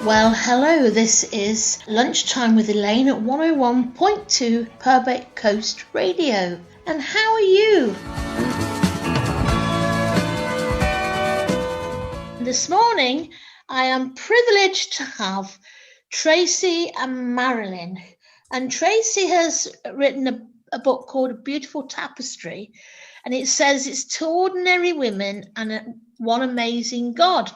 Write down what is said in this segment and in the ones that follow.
Well, hello, this is Lunchtime with Elaine at 101.2 Purbeck Coast Radio. And how are you? This morning, I am privileged to have Tracy and Marilyn. And Tracy has written a book called A Beautiful Tapestry, and it says it's two ordinary women and one amazing God.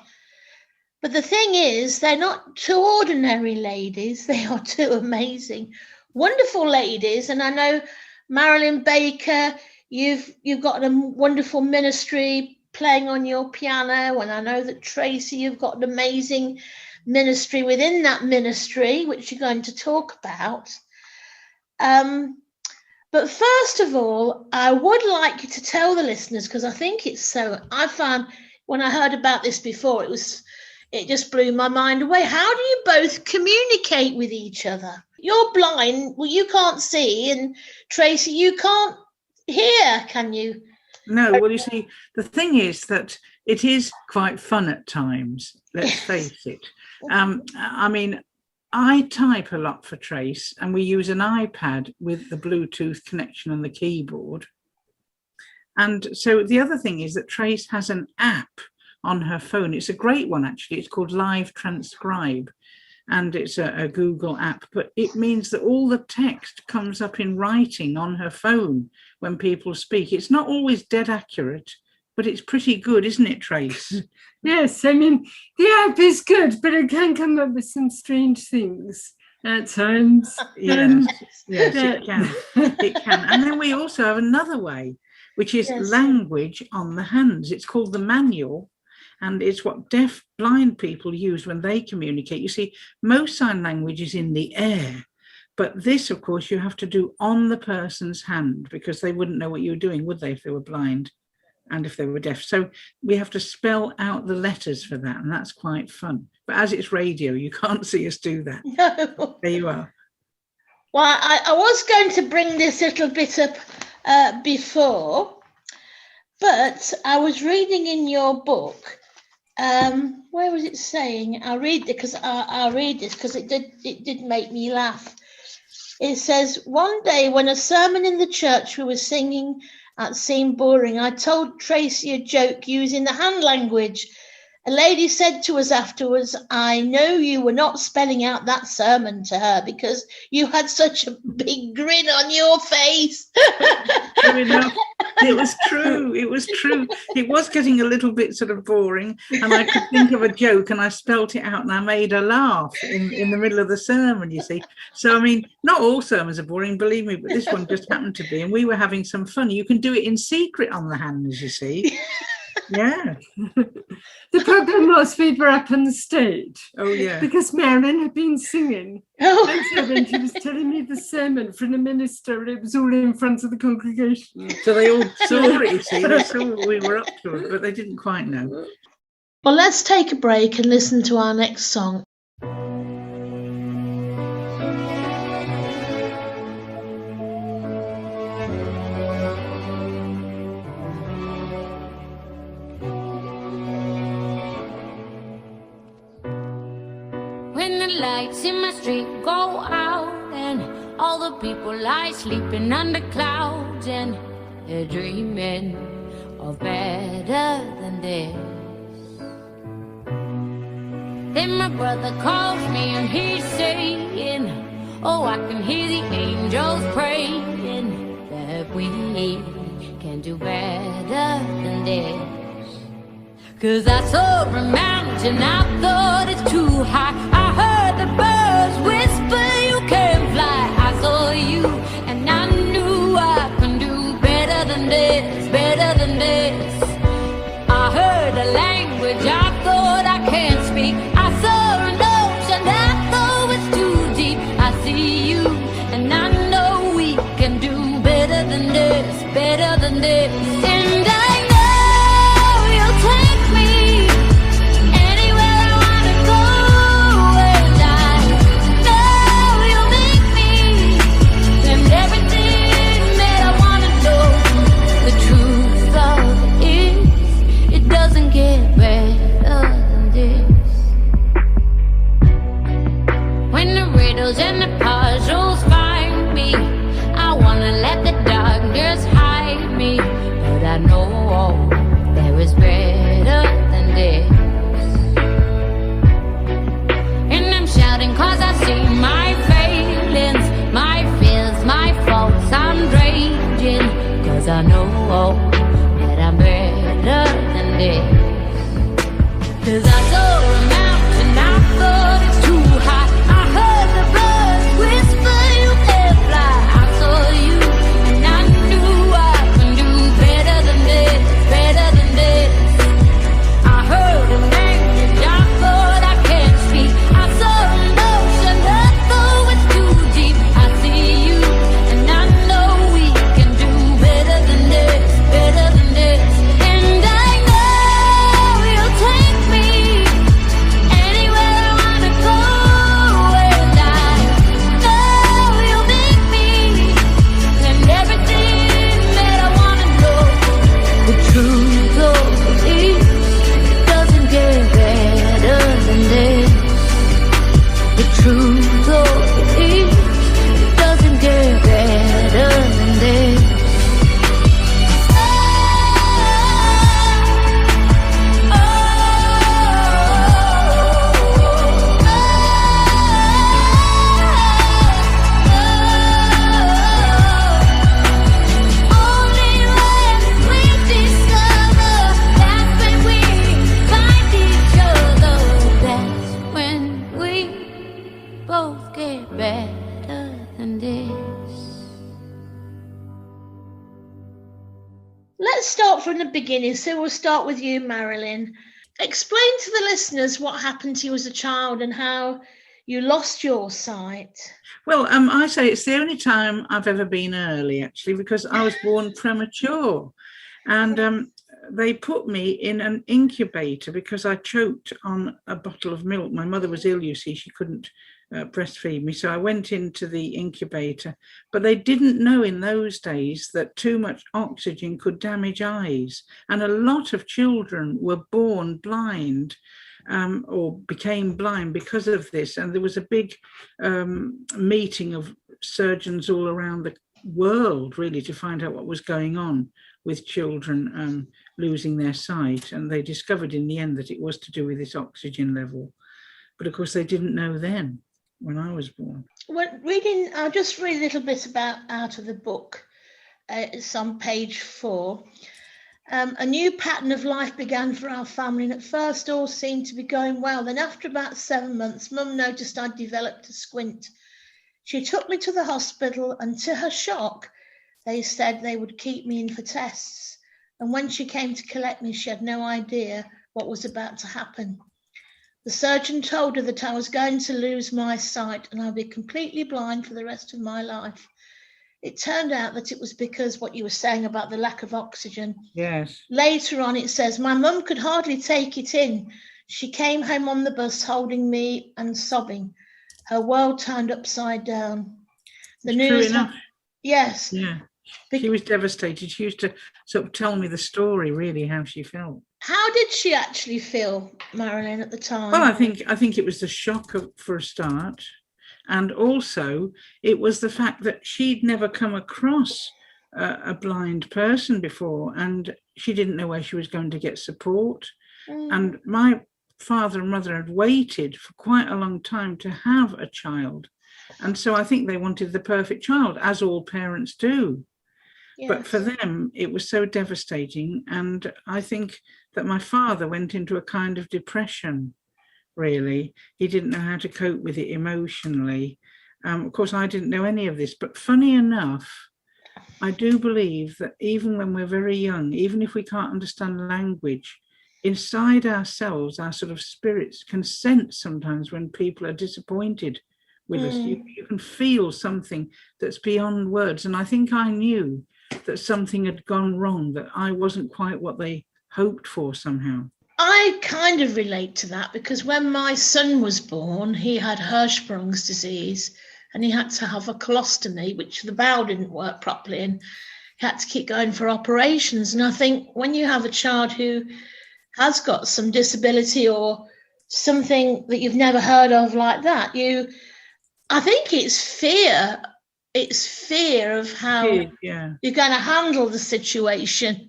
But the thing is, they're not two ordinary ladies. They are two amazing, wonderful ladies. And I know, Marilyn Baker, you've got a wonderful ministry playing on your piano. And I know that, Tracy, you've got an amazing ministry within that ministry, which you're going to talk about. But first of all, I would like you to tell the listeners, because I think it's so, I found when I heard about this before, it just blew my mind away. How do you both communicate with each other? You're blind, well, you can't see, and Tracy, you can't hear, can you? No, well, you see, the thing is that it is quite fun at times, let's face it. I mean, I type a lot for Trace, and we use an iPad with the Bluetooth connection and the keyboard. And so the other thing is that Trace has an app on her phone. It's a great one, actually. It's called Live Transcribe, and it's a Google app, but it means that all the text comes up in writing on her phone when people speak. It's not always dead accurate, but it's pretty good, isn't it, Trace? Yes, I mean, the app is good, but it can come up with some strange things at times. Yes, it can. It can. And then we also have another way, which is language on the hands. It's called the manual. And it's what deaf, blind people use when they communicate. You see, most sign language is in the air, but this, of course, you have to do on the person's hand, because they wouldn't know what you were doing, would they, if they were blind and if they were deaf? So we have to spell out the letters for that, and that's quite fun. But as it's radio, you can't see us do that. No. There you are. Well, I was going to bring this little bit up before, but I was reading in your book. Where was it saying? I'll read this because it did make me laugh. It says, one day when a sermon in the church we were singing seemed boring, I told Tracy a joke using the hand language. A lady said to us afterwards, I know you were not spelling out that sermon to her because you had such a big grin on your face. It was true. It was true. It was getting a little bit sort of boring, and I could think of a joke, and I spelt it out, and I made her laugh in the middle of the sermon, you see. So, I mean, not all sermons are boring, believe me, but this one just happened to be, and we were having some fun. You can do it in secret on the hands, you see. Yeah. The problem was we were up on the stage. Oh, yeah. Because Marilyn had been singing. Oh. And so then she was telling me the sermon from the minister, and it was all in front of the congregation. So they all saw it, you see. They saw what we were up to it, but they didn't quite know. Well, let's take a break and listen to our next song. Lights in my street go out, and all the people lie sleeping under clouds, and they're dreaming of better than this. Then my brother calls me and he's saying, oh, I can hear the angels praying that we can do better than this. 'Cause I saw a mountain, I thought it's too high. I heard the birds whisper you can't fly. I saw you and I knew I can do better than this, better than this. I heard a language I thought I can't speak. I saw an ocean I thought was too deep. I see you and I know we can do better than this, better than this. And I know you'll take me anywhere I wanna go. 'Cause I saw a mountain, I thought it's too high. I heard the birds whisper you can fly. I saw you and I knew I can do better than this, better than this. I heard a language I thought I can't speak. I saw an ocean that though it's too deep. I see you and I know we can do better than this, better than this. And I know you'll take me anywhere I wanna go. And I know you'll make me and everything that I wanna know. The truth of it doesn't get better than this. The truth of it doesn't get better than this. Only when we discover, that's when we find each other. That's when we both get better than this. Let's start from the beginning. So we'll start with you, Marilyn. Explain to the listeners what happened to you as a child and how you lost your sight. Well, I say it's the only time I've ever been early, actually, because I was born premature. And they put me in an incubator because I choked on a bottle of milk. My mother was ill, you see, she couldn't breastfeed me. So I went into the incubator. But they didn't know in those days that too much oxygen could damage eyes. And a lot of children were born blind. Or became blind because of this. And there was a big meeting of surgeons all around the world, really, to find out what was going on with children losing their sight. And they discovered in the end that it was to do with this oxygen level. But of course, they didn't know then when I was born. I'll just read a little bit out of the book. It's on page 4. A new pattern of life began for our family, and at first all seemed to be going well. Then after about 7 months, Mum noticed I'd developed a squint. She took me to the hospital, and to her shock, they said they would keep me in for tests. And when she came to collect me, she had no idea what was about to happen. The surgeon told her that I was going to lose my sight and I'd be completely blind for the rest of my life. It turned out that it was because what you were saying about the lack of oxygen. Yes. Later on, it says, my mum could hardly take it in. She came home on the bus holding me and sobbing. Her world turned upside down. The news. True enough. Yes. Yeah. She was devastated. She used to sort of tell me the story, really, how she felt. How did she actually feel, Marilyn, at the time? Well, I think it was the shock for a start. And also, it was the fact that she'd never come across a blind person before, and she didn't know where she was going to get support. And my father and mother had waited for quite a long time to have a child. And so I think they wanted the perfect child, as all parents do. Yes. But for them, it was so devastating. And I think that my father went into a kind of depression. Really, he didn't know how to cope with it emotionally. Of course, I didn't know any of this, but funny enough, I do believe that even when we're very young, even if we can't understand language, inside ourselves, our sort of spirits can sense sometimes when people are disappointed with us. You can feel something that's beyond words. And I think I knew that something had gone wrong, that I wasn't quite what they hoped for somehow. I kind of relate to that because when my son was born, he had Hirschsprung's disease and he had to have a colostomy, which the bowel didn't work properly, and he had to keep going for operations. And I think when you have a child who has got some disability or something that you've never heard of like that, I think it's fear. It's fear of how you're going to handle the situation.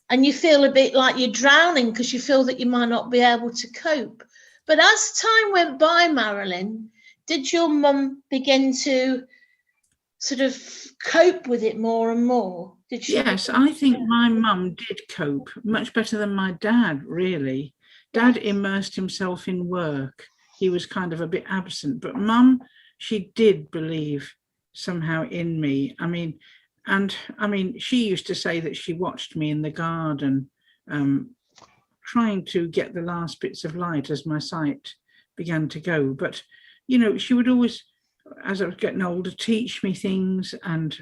And you feel a bit like you're drowning because you feel that you might not be able to cope. But as time went by, Marilyn, did your mum begin to sort of cope with it more and more? Did she? Yes, I think my mum did cope much better than my dad, really. Dad immersed himself in work. He was kind of a bit absent, but Mum, she did believe somehow in me. I mean, she used to say that she watched me in the garden, trying to get the last bits of light as my sight began to go. But, you know, she would always, as I was getting older, teach me things. And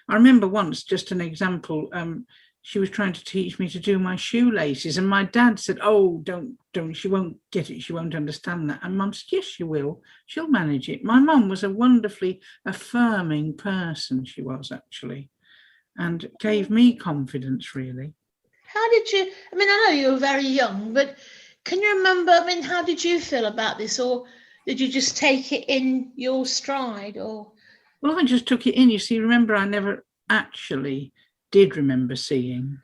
I remember once, just an example, she was trying to teach me to do my shoelaces. And my dad said, oh, don't, she won't get it. She won't understand that. And Mum said, yes, she will. She'll manage it. My mum was a wonderfully affirming person, she was actually, and gave me confidence, really. How did you, I mean, I know you were very young, but can you remember, I mean, how did you feel about this? Or did you just take it in your stride? Or? Well, I just took it in. You see, remember, I never actually did remember seeing.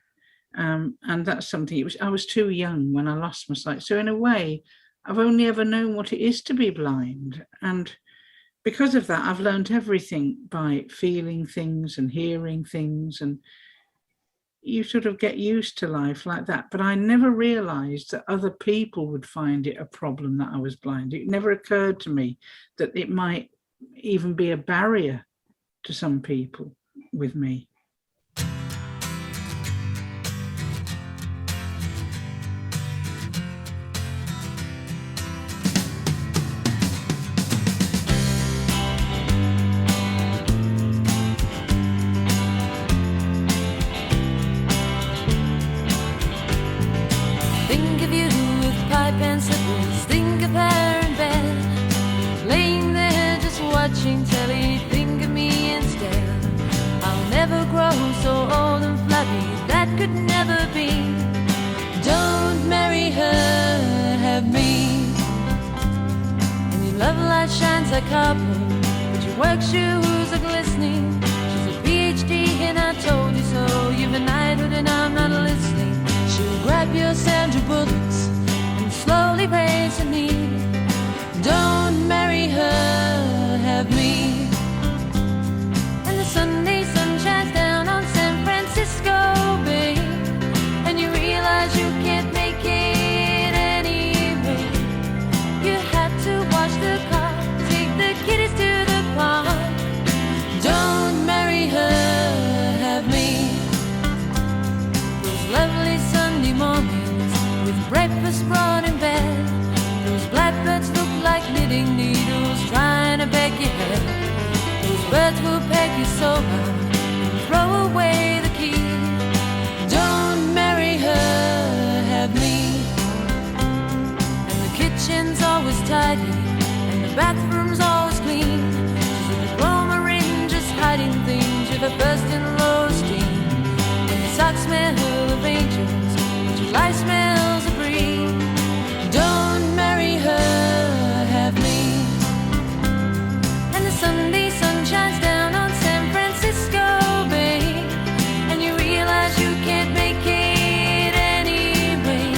And that's something, I was too young when I lost my sight. So in a way, I've only ever known what it is to be blind. And because of that, I've learned everything by feeling things and hearing things, and you sort of get used to life like that. But I never realized that other people would find it a problem that I was blind. It never occurred to me that it might even be a barrier to some people with me. And slippers, think of her in bed, laying there just watching telly, think of me instead. I'll never grow so old and flabby, that could never be. Don't marry her, have me. And your love light shines like copper, but your work shoes are glistening. She's a PhD and I told you so. You've a knighthood and I'm not listening. She'll grab your Sandra Bullocks, slowly praise her knee. Don't marry her, have me. And the Sunday sun shines down on San Francisco Bay, and you realize you can't make it anyway. You had to wash the car, take the kiddies to the park. Don't marry her, have me. Those lovely Sunday mornings with breakfast brought in bed, those blackbirds look like knitting needles trying to peck your head. Those birds will peck you so hard and throw away the key. Don't marry her, have me. And the kitchen's always tidy and the bathroom's always clean. She's a diploma ring just hiding things. You're the first in low esteem. And the socks smell of angels, but your life smells of breeze. Don't marry her, have me. And the Sunday sun shines down on San Francisco Bay, and you realize you can't make it anyway.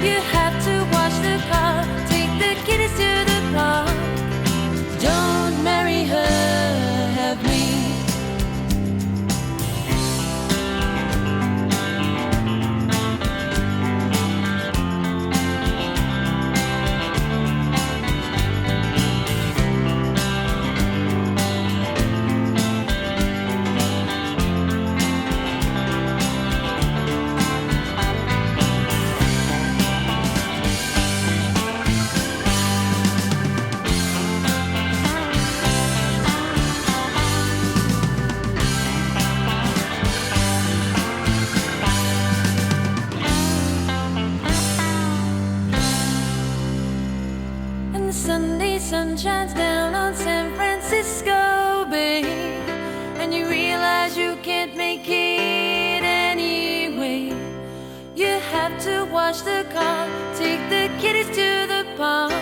You have to wash the car, take the kiddies to the park. Don't marry her, have me. Sunday sun shines down on San Francisco Bay, and you realize you can't make it anyway. You have to wash the car, take the kiddies to the park.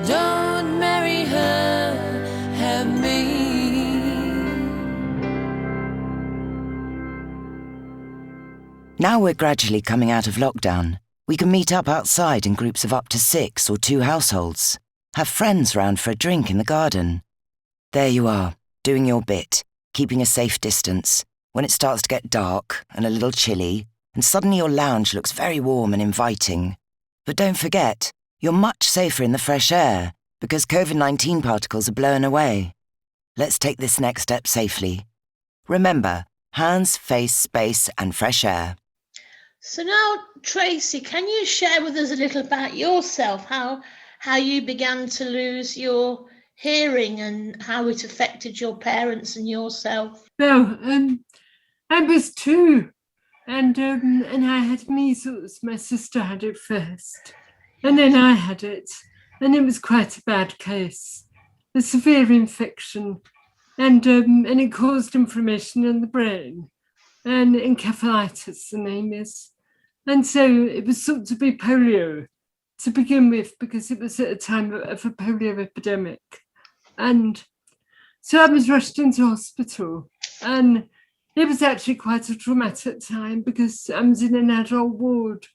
Don't marry her, have me. Now we're gradually coming out of lockdown. We can meet up outside in groups of up to 6 or 2 households. Have friends round for a drink in the garden. There you are, doing your bit, keeping a safe distance. When it starts to get dark and a little chilly and suddenly your lounge looks very warm and inviting. But don't forget, you're much safer in the fresh air because COVID-19 particles are blown away. Let's take this next step safely. Remember, hands, face, space, and fresh air. So now, Tracy, can you share with us a little about yourself, how you began to lose your hearing and how it affected your parents and yourself? Well, I was 2, and I had measles. My sister had it first, and then I had it, and it was quite a bad case, a severe infection, and it caused inflammation in the brain, and encephalitis, the name is. And so it was thought to be polio to begin with, because it was at a time of a polio epidemic. And so I was rushed into hospital, and it was actually quite a traumatic time because I was in an adult ward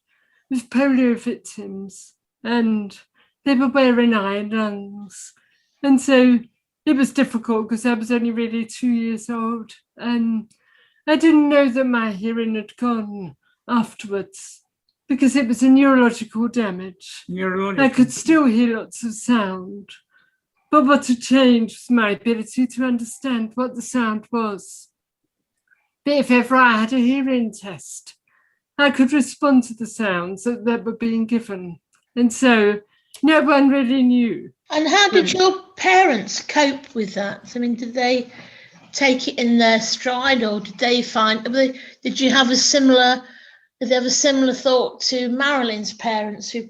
with polio victims, and they were wearing iron lungs. And so it was difficult because I was only really 2 years old, and I didn't know that my hearing had gone afterwards because it was a neurological damage. I could still hear lots of sound, but what had changed was my ability to understand what the sound was. But if ever I had a hearing test, I could respond to the sounds that were being given. And so no one really knew. And how did your parents cope with that? I mean, did they take it in their stride, or did they did you have a similar thought to Marilyn's parents, who,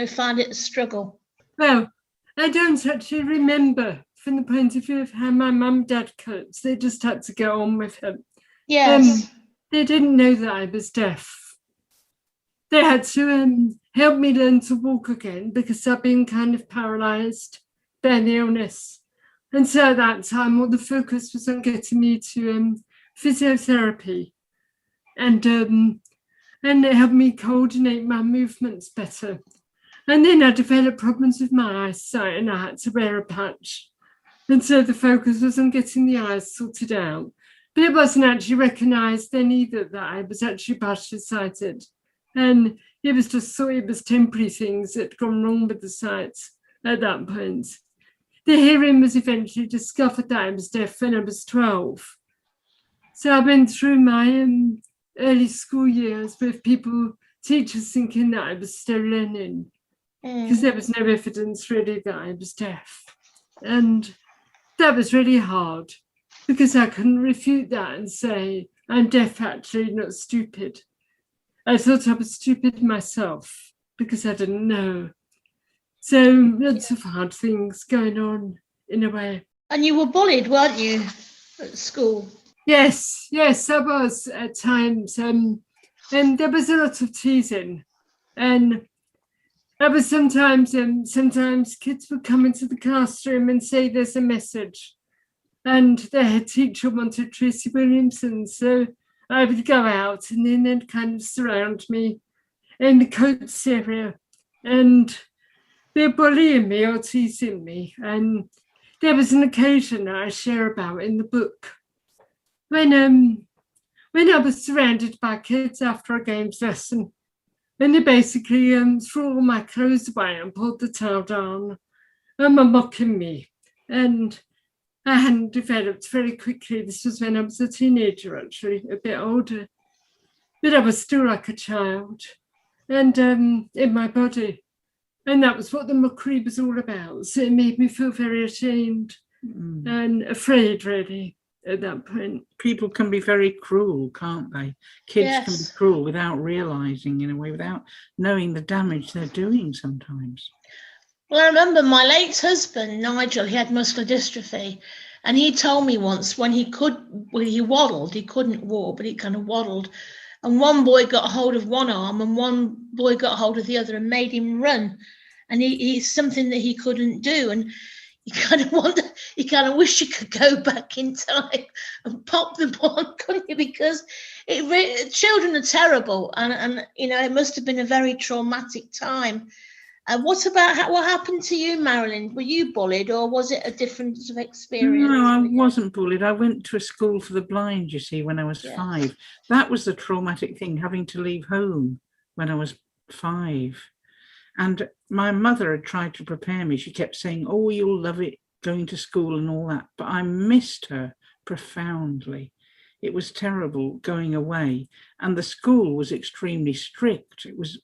found it a struggle? Well, I don't actually remember from the point of view of how my mum and dad coped. They just had to go on with it. Yes. They didn't know that I was deaf. They had to help me learn to walk again because I'd been kind of paralysed by the illness. And so at that time, all the focus was on getting me to physiotherapy, and it helped me coordinate my movements better. And then I developed problems with my eyesight, and I had to wear a patch. And so the focus was on getting the eyes sorted out. But it wasn't actually recognised then either that I was actually partially sighted. And it was just thought it was temporary things that had gone wrong with the sight at that point. The hearing was eventually discovered that I was deaf when I was 12. So I went through my early school years with teachers thinking that I was still learning, because there was no evidence really that I was deaf. And that was really hard because I couldn't refute that and say, I'm deaf actually, not stupid. I thought I was stupid myself because I didn't know. So lots of hard things going on in a way. And you were bullied, weren't you, at school? Yes, I was at times. And there was a lot of teasing. And I was sometimes kids would come into the classroom and say there's a message. And the head teacher wanted Tracy Williamson. So I would go out, and then they'd kind of surround me in the coats area. And they're bullying me or teasing me. And there was an occasion that I share about in the book when I was surrounded by kids after a games lesson, and they basically threw all my clothes away and pulled the towel down and were mocking me. And I hadn't developed very quickly. This was when I was a teenager, actually, a bit older. But I was still like a child, and in my body. And that was what the mockery was all about. So it made me feel very ashamed and afraid, really, at that point. People can be very cruel, can't they? Kids can be cruel without realising, in a way, without knowing the damage they're doing sometimes. Well, I remember my late husband, Nigel, he had muscular dystrophy. And he told me once when he waddled, he couldn't walk, but he kind of waddled. And one boy got a hold of one arm and one boy got a hold of the other and made him run. And he's something that he couldn't do. And you kind of wish you could go back in time and pop them on, couldn't you? Because children are terrible. And it must have been a very traumatic time. What about what happened to you, Marilyn? Were you bullied, or was it a different sort of experience? No, I wasn't bullied. I went to a school for the blind, you see, when I was 5. That was the traumatic thing, having to leave home when I was 5. And my mother had tried to prepare me. She kept saying, oh, you'll love it, going to school and all that. But I missed her profoundly. It was terrible going away. And the school was extremely strict. It was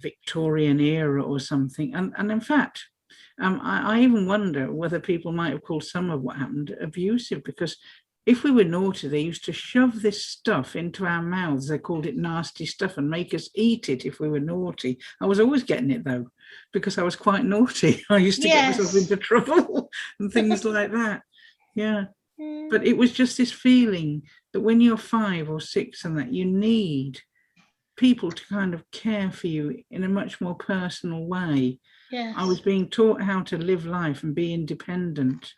Victorian era or something. And in fact, I even wonder whether people might have called some of what happened abusive, because if we were naughty, they used to shove this stuff into our mouths. They called it nasty stuff and make us eat it if we were naughty. I was always getting it, though, because I was quite naughty. I used to get myself into trouble and things like that. Yeah. But it was just this feeling that when you're 5 or 6 and that, you need people to kind of care for you in a much more personal way. Yes. I was being taught how to live life and be independent,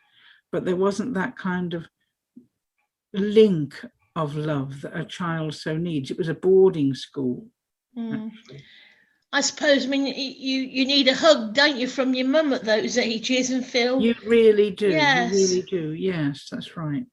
but there wasn't that kind of link of love that a child so needs. It was a boarding school. I suppose, I mean, you need a hug, don't you, from your mum at those ages, and Phil? You really do. Yes. You really do. Yes, that's right.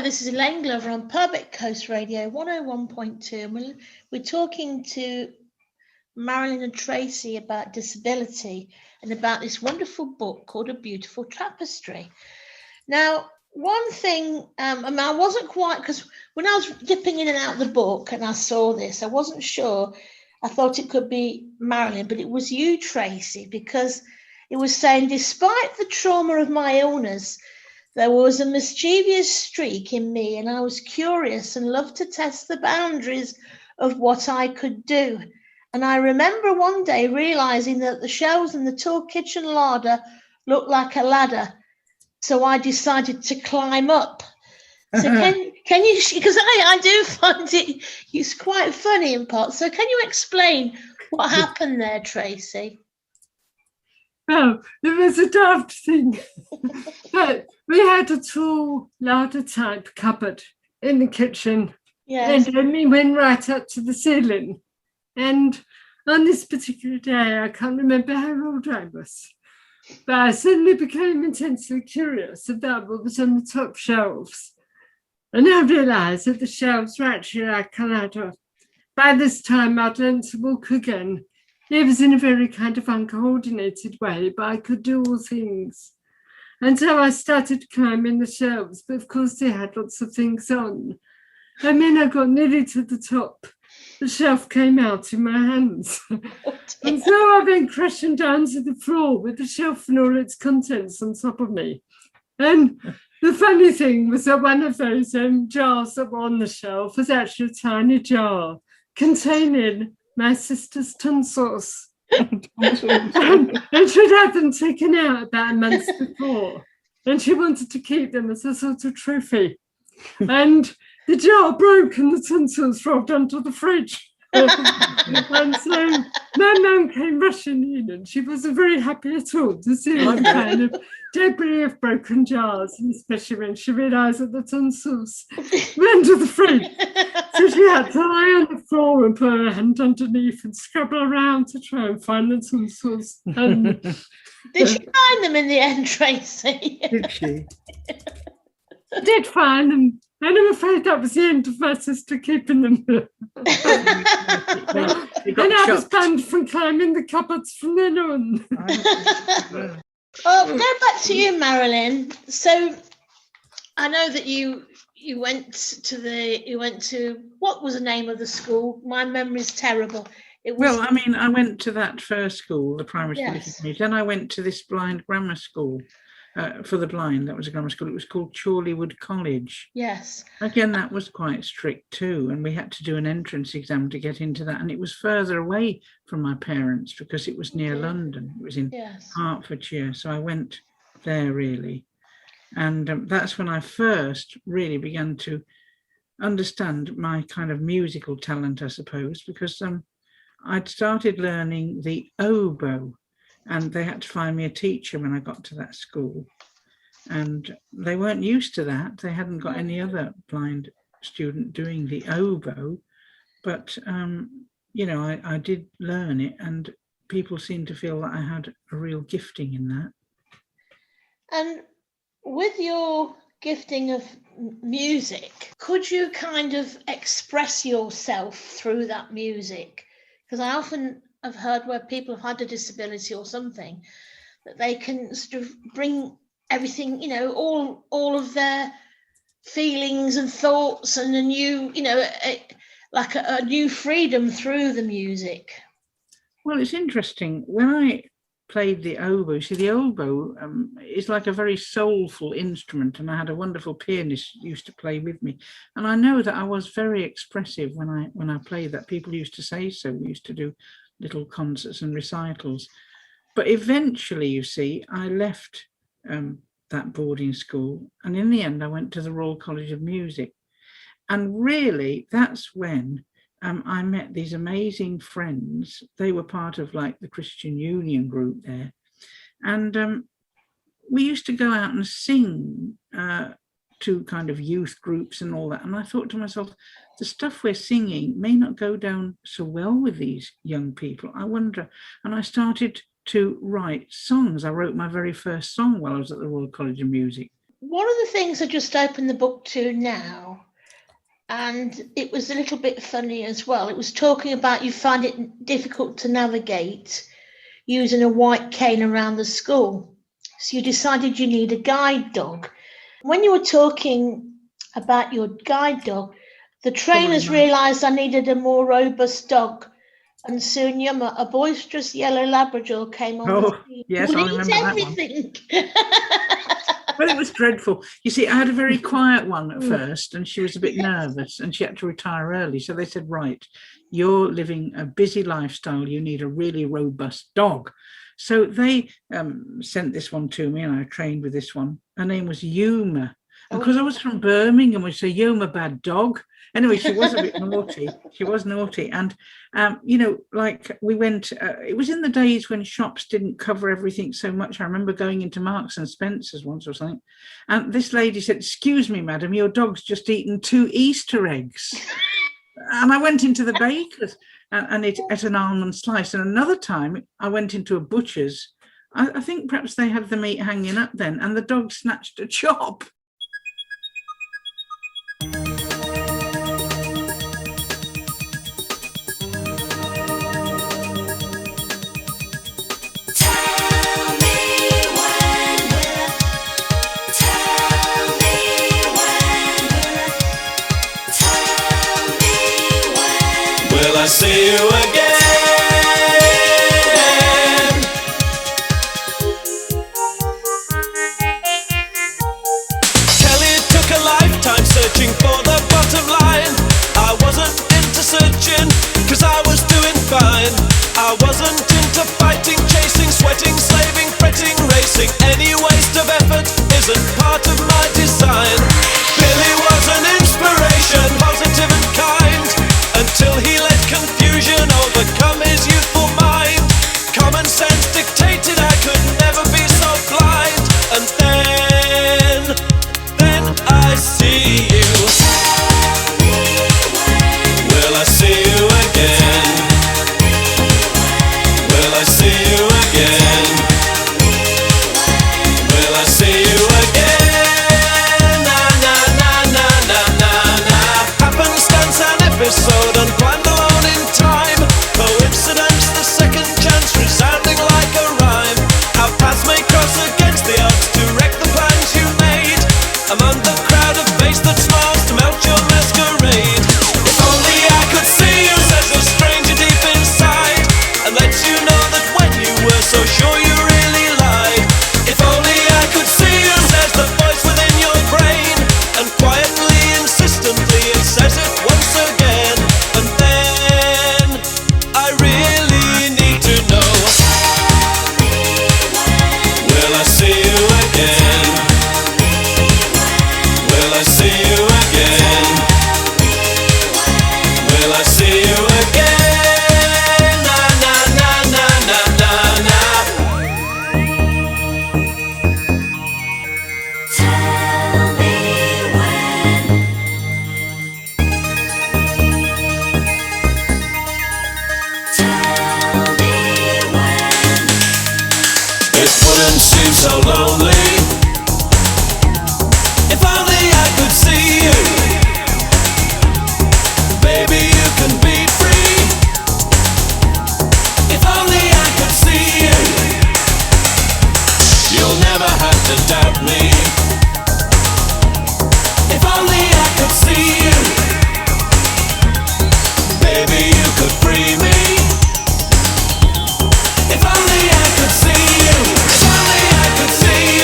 this is Elaine Glover on Purbeck Coast Radio 101.2, and we're talking to Marilyn and Tracy about disability and about this wonderful book called A Beautiful Tapestry. Now, one thing, I wasn't quite, because when I was dipping in and out of the book and I saw this, I wasn't sure. I thought it could be Marilyn, but it was you, Tracy, because it was saying, despite the trauma of my illness, there was a mischievous streak in me, and I was curious and loved to test the boundaries of what I could do. And I remember one day realizing that the shelves in the tall kitchen larder looked like a ladder. So I decided to climb up. So can you, because I do find it's quite funny in parts. So can you explain what happened there, Tracy? Well, it was a daft thing. But we had a tall larder type cupboard in the kitchen. Yes. And we went right up to the ceiling. And on this particular day, I can't remember how old I was, but I suddenly became intensely curious about what was on the top shelves. And I realised that the shelves were actually like a ladder. By this time, I'd learned to walk again. It was in a very kind of uncoordinated way, but I could do all things. And so I started climbing the shelves, but of course they had lots of things on. And then I got nearly to the top. The shelf came out in my hands. And so I went crashing down to the floor with the shelf and all its contents on top of me. And the funny thing was that one of those jars that were on the shelf was actually a tiny jar containing my sister's tonsils. And she'd had them taken out about a month before. And she wanted to keep them as a sort of trophy. And the jar broke and the tonsils rolled onto the fridge. And so my mum came rushing in, and she wasn't very happy at all to see what kind of debris of broken jars, and especially when she realised that the tonsils went to the fridge. So she had to lie on the floor and put her hand underneath and scrabble around to try and find the tonsils. And did she find them in the end, Tracy? Did she? Did find them. And I'm afraid that was the end of my sister keeping them. And I was banned from climbing the cupboards from then on. Oh, go back to you, Marilyn. So I know that you went to what was the name of the school? My memory's terrible. It was, well, I mean, I went to that first school, the primary school. Yes. Then I went to this blind grammar school. For the blind, that was a grammar school. It was called Chorleywood College. Yes. Again, that was quite strict too, and we had to do an entrance exam to get into that, and it was further away from my parents because it was near London. It was in Hertfordshire, so I went there really, and that's when I first really began to understand my kind of musical talent, I suppose, because I'd started learning the oboe. And they had to find me a teacher when I got to that school. And they weren't used to that. They hadn't got any other blind student doing the oboe. But, you know, I did learn it, and people seemed to feel that I had a real gifting in that. And with your gifting of music, could you kind of express yourself through that music? Because I often I've heard where people have had a disability or something, that they can sort of bring everything, you know, all of their feelings and thoughts and a new, you know, like a new freedom through the music. Well, it's interesting. When I played the oboe, see, the oboe is like a very soulful instrument, and I had a wonderful pianist who used to play with me. And I know that I was very expressive when I played that. People used to say so. We used to do little concerts and recitals. But eventually, you see, I left that boarding school, and in the end I went to the Royal College of Music. And really, that's when I met these amazing friends. They were part of like the Christian Union group there. And we used to go out and sing to kind of youth groups and all that. And I thought to myself, the stuff we're singing may not go down so well with these young people. I wonder. And I started to write songs. I wrote my very first song while I was at the Royal College of Music. one of the things I just opened the book to now, and it was a little bit funny as well. It was talking about you find it difficult to navigate using a white cane around the school. So you decided you need a guide dog. When you were talking about your guide dog, the trainers realised I needed a more robust dog. And soon Yummer, a boisterous yellow Labrador, came on the scene. Yes, I remember that everything. Well, it was dreadful. You see, I had a very quiet one at first, and she was a bit nervous, and she had to retire early. So they said, right, you're living a busy lifestyle. You need a really robust dog. So they sent this one to me, and I trained with this one. Her name was Yuma. And because I was from Birmingham, we say, Yuma, bad dog. Anyway, she was a bit naughty. She was naughty. And, like we went, it was in the days when shops didn't cover everything so much. I remember going into Marks and Spencer's once or something. And this lady said, excuse me, madam, your dog's just eaten 2 Easter eggs. And I went into the baker's and it ate an almond slice. And another time I went into a butcher's. I think perhaps they had the meat hanging up then, and the dog snatched a chop. I see you again. Kelly took a lifetime searching for the bottom line. I wasn't into searching, cause I was doing fine. I wasn't into fighting, chasing, sweating, slaving, fretting, racing. Any waste of effort isn't part of my design. Billy was an inspiration, positive and kind, until he let confusion overcome his youthful mind. Common sense dictated I could never be so blind. And then I see you. Will I see you again? Will I see you again? Will I see you again? Na na na na na na na. Happenstance an episode unplanned alone in time. Coincidence, the second chance resounding like a rhyme. Our paths may cross against the odds to wreck the plans you made. Among the crowd of face that smiles to melt your masquerade. If only I could see you, says the stranger deep inside, and lets you know that when you were so sure you really lied. If only I could see you, says the voice within your brain, and quietly, insistently it says it once again. And then I really need to know. Will I see you again? Will I see you again? Will I see you again? Na na na na na na na. Tell me when. Tell me when. It wouldn't seem so lonely if only I could see you. Baby, you can be free. If only I could see you. You'll never have to doubt me. If only I could see you. Baby, you could free me. If only I could see you. If only I could see you.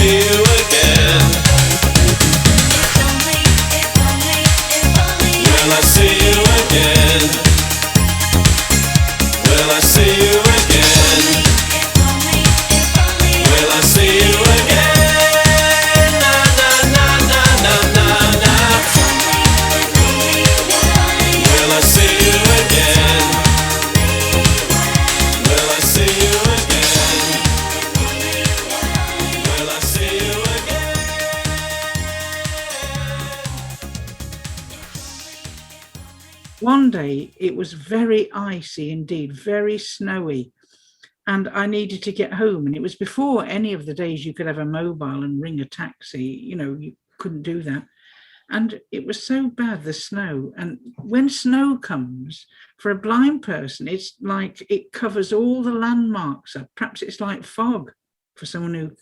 see you again? Will I see you again? Will I see you again? Will I see you again? Na na na na na na na. Will I see you again? Will I see you again? Will I see you again? One day it was very icy indeed, very snowy, and I needed to get home. And it was before any of the days you could have a mobile and ring a taxi. You know, you couldn't do that. And it was so bad, the snow. And when snow comes, for a blind person, it's like it covers all the landmarks up. Perhaps it's like fog for someone who,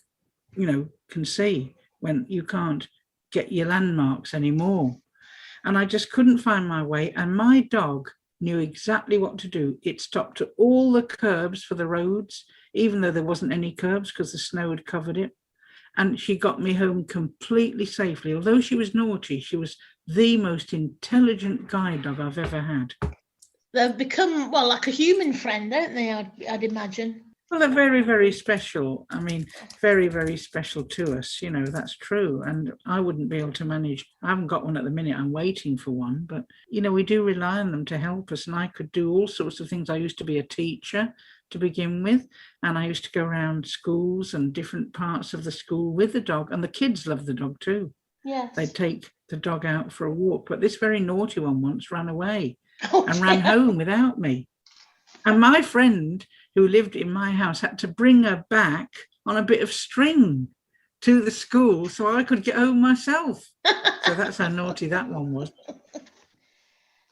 you know, can see, when you can't get your landmarks anymore. And I just couldn't find my way. And my dog knew exactly what to do. It stopped at all the curbs for the roads, even though there wasn't any curbs because the snow had covered it. And she got me home completely safely. Although she was naughty, she was the most intelligent guide dog I've ever had. They've become, well, like a human friend, don't they? I'd imagine. Well, they're very, very special. I mean, very, very special to us. You know, that's true. And I wouldn't be able to manage. I haven't got one at the minute. I'm waiting for one. But, you know, we do rely on them to help us. And I could do all sorts of things. I used to be a teacher to begin with. And I used to go around schools and different parts of the school with the dog. And the kids love the dog too. Yes. They'd take the dog out for a walk. But this very naughty one once ran away Oh, and ran dear. home without me. And my friend who lived in my house had to bring her back on a bit of string to the school so I could get home myself. So that's how naughty that one was.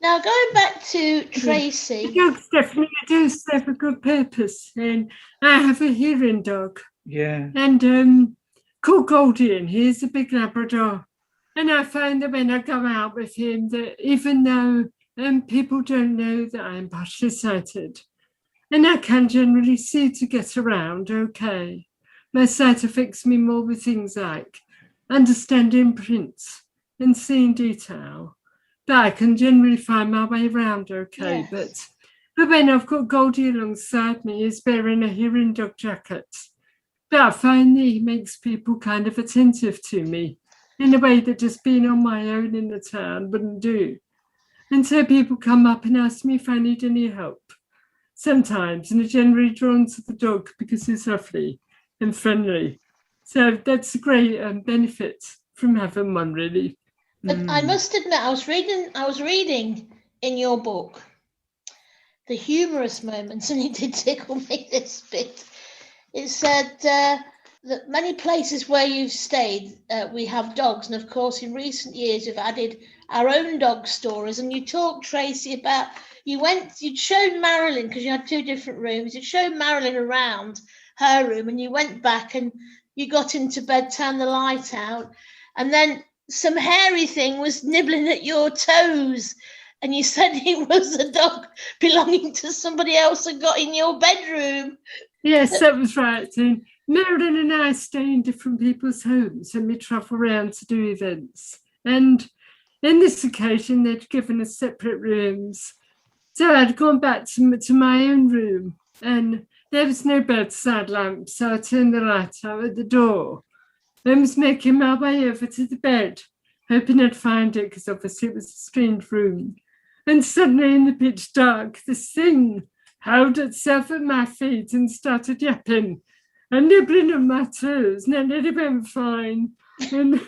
Now, going back to Tracy. Dogs definitely do serve a good purpose. And I have a hearing dog. Yeah. And called Goldie, and he's a big Labrador. And I find that when I go out with him, that even though people don't know that I'm partially sighted, and I can generally see to get around okay. My sight affects me more with things like understanding prints and seeing detail, but I can generally find my way around okay. Yes. But when I've got Goldie alongside me, he's wearing a hearing dog jacket. But I find that he makes people kind of attentive to me in a way that just being on my own in the town wouldn't do. And so people come up and ask me if I need any help sometimes, and are generally drawn to the dog because he's lovely and friendly. So that's a great benefit from having one, really. And I must admit, I was reading in your book the humorous moments, and it did tickle me this bit. It said that many places where you've stayed, we have dogs, and of course in recent years you've added our own dog stories. And you talked, Tracy, about you'd shown Marilyn, because you had two different rooms, you'd shown Marilyn around her room, and you went back and you got into bed, turned the light out, and then some hairy thing was nibbling at your toes, and you said it was a dog belonging to somebody else that got in your bedroom. Yes, that was right. And Marilyn and I stay in different people's homes, and we travel around to do events. And in this occasion, they'd given us separate rooms. So I'd gone back to my own room, and there was no bedside lamp, so I turned the light out at the door and was making my way over to the bed, hoping I'd find it, because obviously it was a strange room. And suddenly in the pitch dark, this thing held itself at my feet and started yapping and nibbling at my toes, and then it went fine. And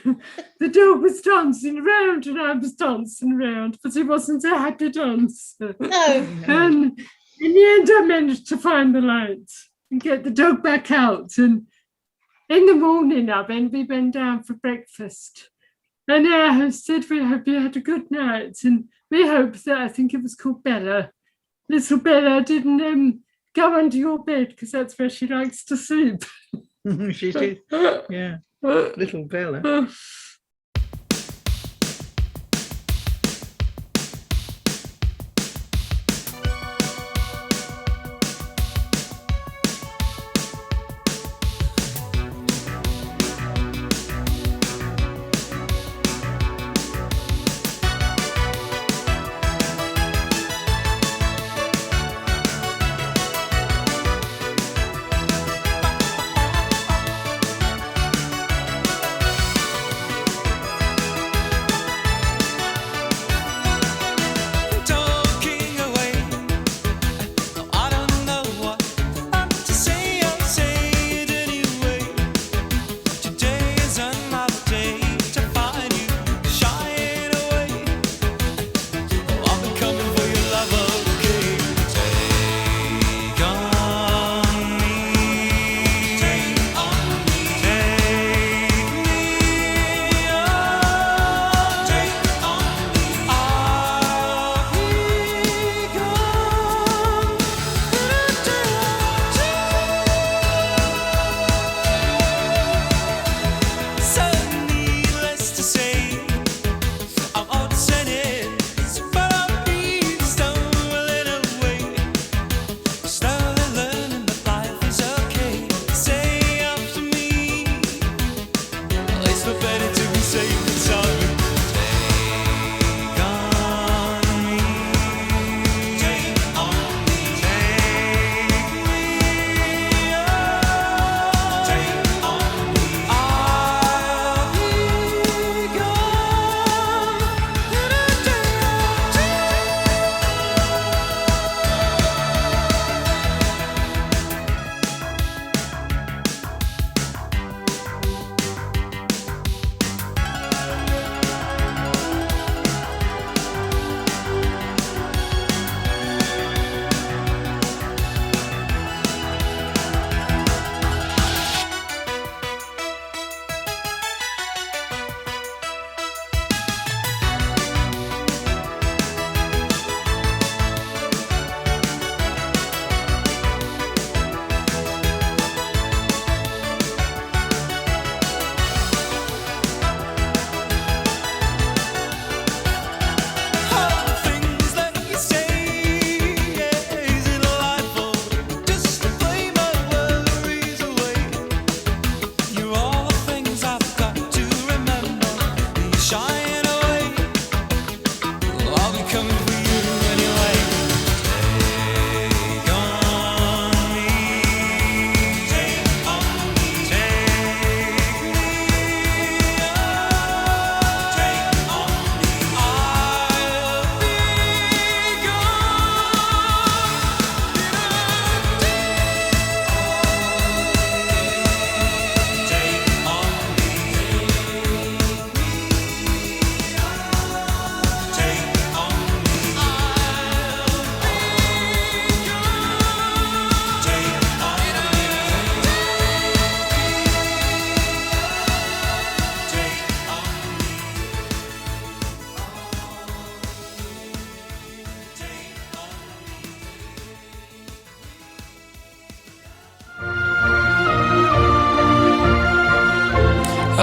the dog was dancing around and I was dancing around, but it wasn't a happy dance. No. And in the end, I managed to find the light and get the dog back out. And in the morning, we went down for breakfast. And our host said, "We hope you had a good night." And we hope that, I think it was called Bella, little Bella didn't go under your bed, because that's where she likes to sleep. She did. Yeah. Little Bella.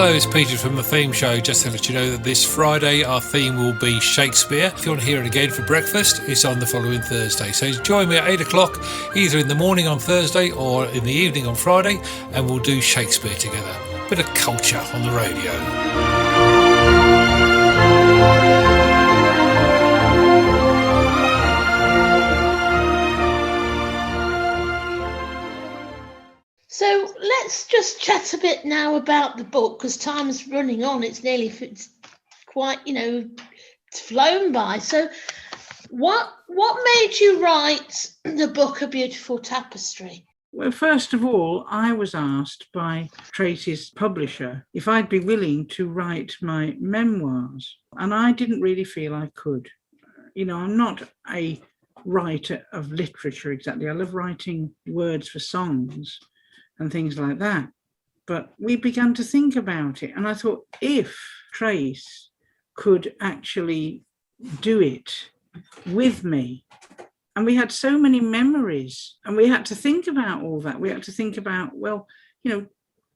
Hello, it's Peter from The Theme Show. Just to let you know that this Friday our theme will be Shakespeare. If you want to hear it again for breakfast, it's on the following Thursday. So join me at 8 o'clock, either in the morning on Thursday or in the evening on Friday, and we'll do Shakespeare together. Bit of culture on the radio. So let's just chat a bit now about the book, because time's running on. It's quite, it's flown by. So what made you write the book A Beautiful Tapestry? Well, first of all, I was asked by Tracy's publisher if I'd be willing to write my memoirs, and I didn't really feel I could. I'm not a writer of literature exactly. I love writing words for songs and things like that. But we began to think about it, and I thought, if Trace could actually do it with me, and we had so many memories, and we had to think about all that. We had to think about,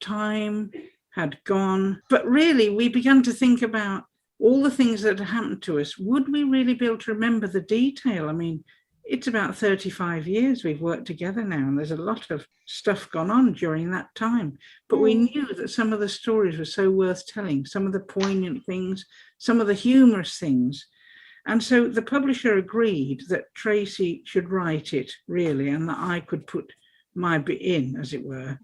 time had gone, but really we began to think about all the things that had happened to us. Would we really be able to remember the detail? I mean, it's about 35 years we've worked together now, and there's a lot of stuff gone on during that time. But we knew that some of the stories were so worth telling, some of the poignant things, some of the humorous things. And so the publisher agreed that Tracy should write it, really, and that I could put my bit in, as it were,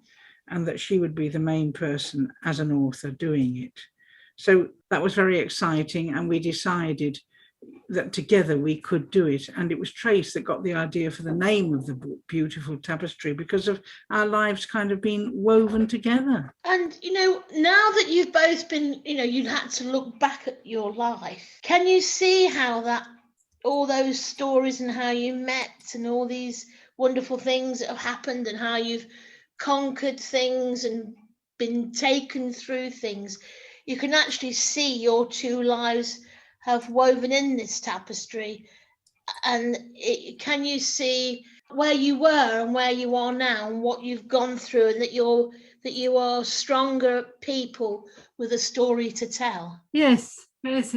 and that she would be the main person as an author doing it. So that was very exciting, and we decided that together we could do it. And it was Trace that got the idea for the name of the book, Beautiful Tapestry, because of our lives kind of being woven together. And, now that you've both been, you had to look back at your life, can you see how that, all those stories and how you met and all these wonderful things that have happened and how you've conquered things and been taken through things, you can actually see your two lives have woven in this tapestry? And can you see where you were and where you are now and what you've gone through, and that you are stronger people with a story to tell? Yes, as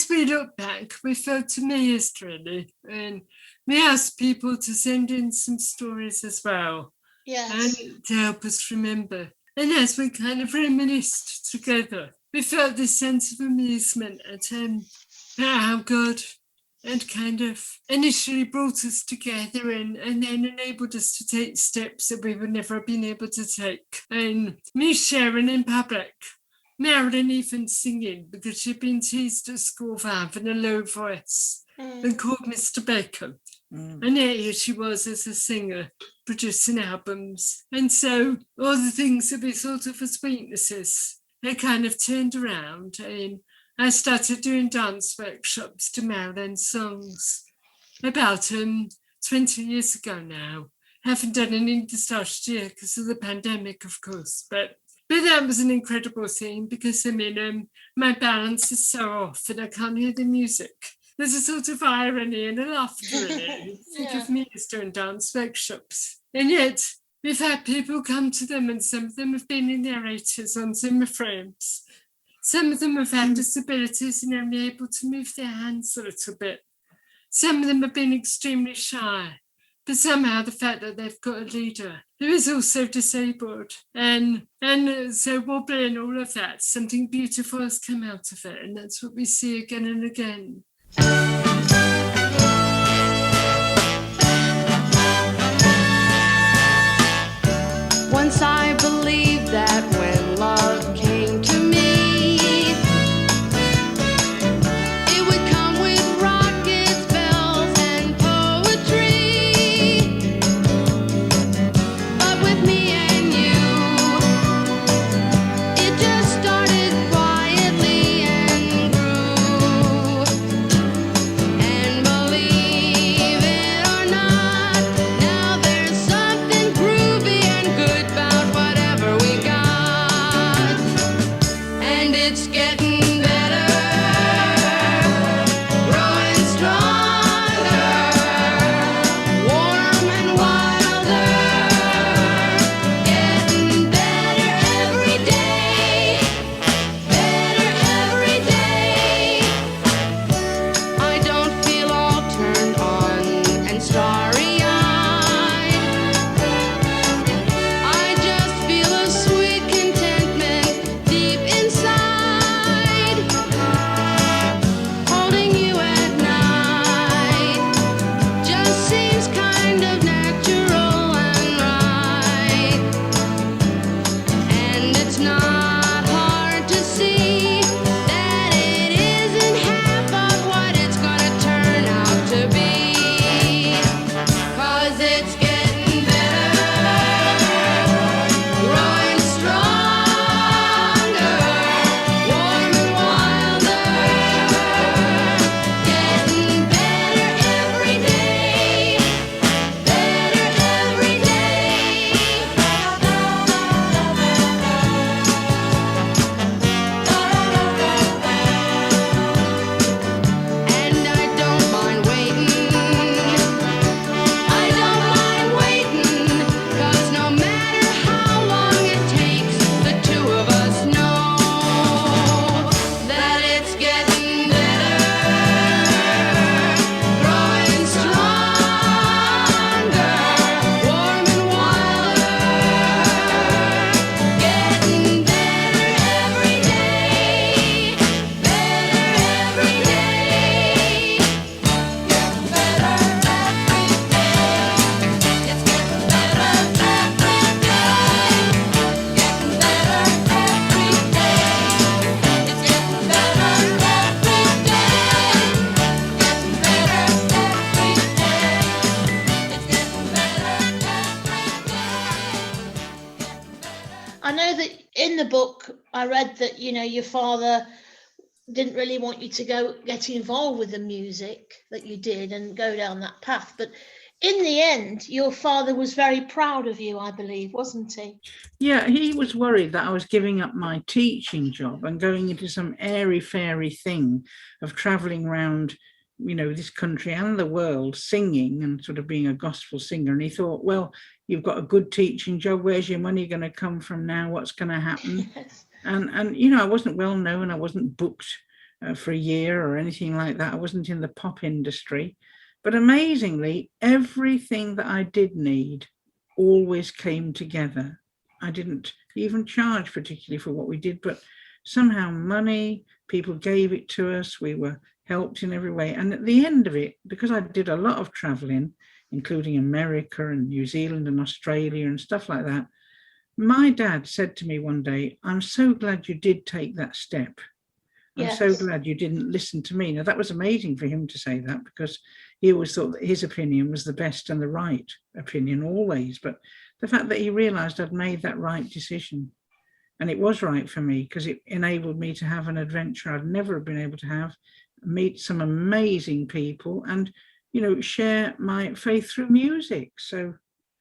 we look back, we felt amazed, really, and we asked people to send in some stories as well, Yes, and to help us remember. And as we kind of reminisced together, we felt this sense of amusement at how God had kind of initially brought us together and then enabled us to take steps that we would never have been able to take. And me sharing in public, Marilyn even singing because she'd been teased at school for having a low voice and called Mr. Baker. And here she was as a singer, producing albums. And so all the things that we thought of as weaknesses, they kind of turned around, and I started doing dance workshops to Marilyn's songs about 20 years ago now. Haven't done any this last year because of the pandemic, of course, but that was an incredible thing because, my balance is so off and I can't hear the music. There's a sort of irony and a laughter in it. Think of me as doing dance workshops. And yet, we've had people come to them, and some of them have been in their 80s on Zimmer frames. Some of them have had disabilities and only able to move their hands a little bit. Some of them have been extremely shy, but somehow the fact that they've got a leader who is also disabled and so wobbly and all of that, something beautiful has come out of it, and that's what we see again and again. Once I believed that when love came to me, it would come with rockets, bells, and poetry. But with me and you, it just started quietly and grew. know that in the book I read that, you know, your father didn't really want you to go get involved with the music that you did and go down that path. But in the end, your father was very proud of you, I believe, wasn't he? Yeah, he was worried that I was giving up my teaching job and going into some airy-fairy thing of traveling around, you know, this country and the world singing and sort of being a gospel singer. And he thought, well, you've got a good teaching job. Where's your money going to come from now? What's going to happen? Yes. And you know, I wasn't well known. I wasn't booked for a year or anything like that. I wasn't in the pop industry. But amazingly, everything that I did need always came together. I didn't even charge particularly for what we did, but somehow money, people gave it to us. We were helped in every way. And at the end of it, because I did a lot of traveling, including America and New Zealand and Australia and stuff like that, my dad said to me one day, I'm so glad you did take that step. I'm so glad you didn't listen to me. Now, that was amazing for him to say that, because he always thought that his opinion was the best and the right opinion always. But the fact that he realized I'd made that right decision, and it was right for me, because it enabled me to have an adventure I'd never been able to have, meet some amazing people, and, you know, share my faith through music. So.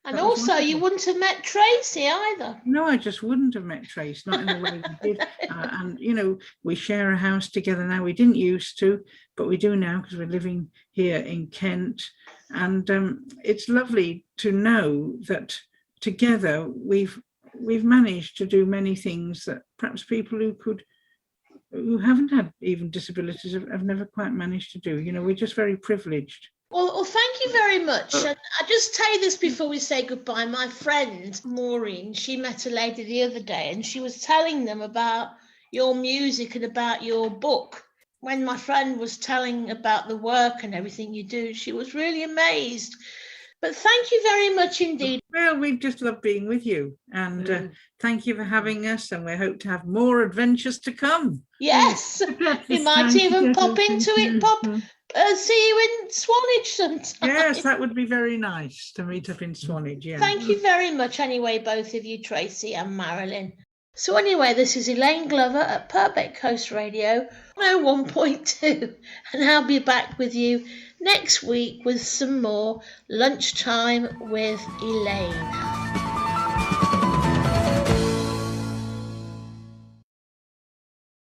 And also, you wouldn't have met Tracy either. No, I just wouldn't have met Trace, not in the way we did. And, you know, we share a house together now. We didn't used to, but we do now because we're living here in Kent. And it's lovely to know that together we've managed to do many things that perhaps people who haven't had even disabilities have never quite managed to do. You know, we're just very privileged. Well, thank you very much. And I just tell you this before we say goodbye. My friend Maureen, she met a lady the other day and she was telling them about your music and about your book. When my friend was telling about the work and everything you do, she was really amazed. But thank you very much indeed. Well, we've just loved being with you, and thank you for having us, and we hope to have more adventures to come. Yes, we might even pop into it, see you in Swanage sometime. Yes, that would be very nice to meet up in Swanage. Yeah. Thank you very much anyway, both of you, Tracy and Marilyn. So anyway, this is Elaine Glover at Purbeck Coast Radio 101.2, and I'll be back with you next week with some more Lunchtime with Elaine.